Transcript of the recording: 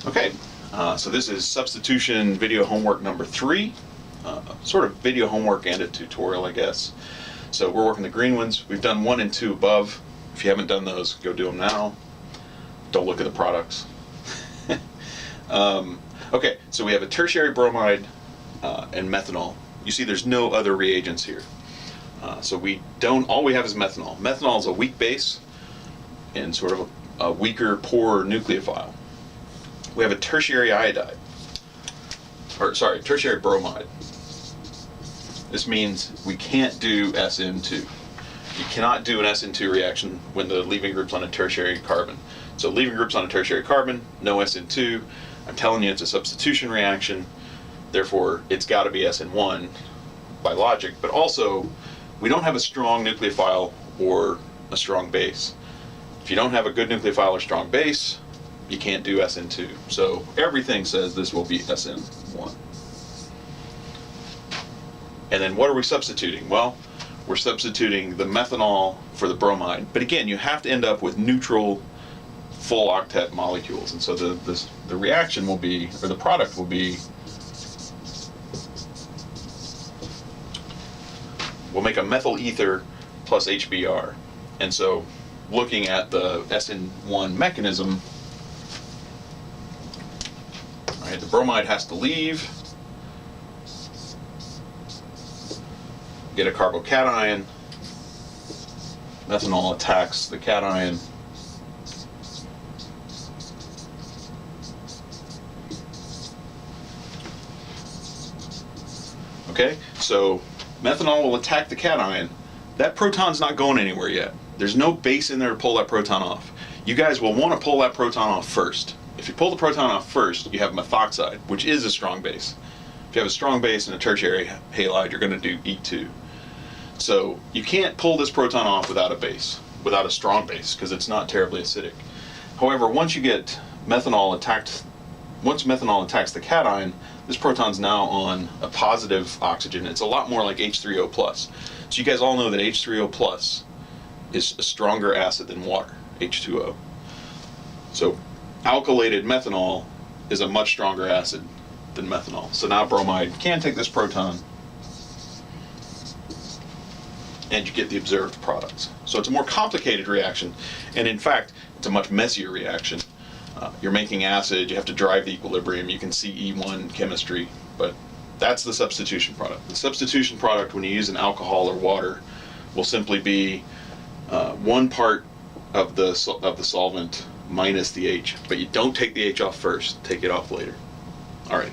Okay, so this is substitution video homework number 3. Sort of video homework and a tutorial, I guess. So we're working the green ones. We've done 1 and 2 above. If you haven't done those, go do them now. Don't look at the products. Okay, so we have a tertiary bromide and methanol. You see there's no other reagents here. So all we have is methanol. Methanol is a weak base and sort of a weaker, poorer nucleophile. We have a tertiary iodide, tertiary bromide. This means we can't do SN2. You cannot do an SN2 reaction when the leaving group's on a tertiary carbon. So leaving group's on a tertiary carbon, no SN2. I'm telling you it's a substitution reaction, therefore it's got to be SN1 by logic, but also we don't have a strong nucleophile or a strong base. If you don't have a good nucleophile or strong base, you can't do SN2. So everything says this will be SN1. And then what are we substituting? Well, we're substituting the methanol for the bromide. But again, you have to end up with neutral full octet molecules. And so the reaction will be, or the product will be, we'll make a methyl ether plus HBr. And so looking at the SN1 mechanism, all right, the bromide has to leave, get a carbocation, methanol attacks the cation, okay, so methanol will attack the cation. That proton's not going anywhere yet. There's no base in there to pull that proton off. You guys will want to pull that proton off first. If you pull the proton off first, you have methoxide, which is a strong base. If you have a strong base and a tertiary halide, you're going to do E2. So you can't pull this proton off without a base, without a strong base, because it's not terribly acidic. However, once methanol attacks the cation, this proton's now on a positive oxygen. It's a lot more like H3O+. So you guys all know that H3O+ is a stronger acid than water, H2O. So alkylated methanol is a much stronger acid than methanol. So now bromide can take this proton and you get the observed products. So it's a more complicated reaction, and in fact, it's a much messier reaction. You're making acid, you have to drive the equilibrium, you can see E1 chemistry, but that's the substitution product. The substitution product, when you use an alcohol or water, will simply be 1 part of the solvent minus the H, but you don't take the H off first, take it off later. All right.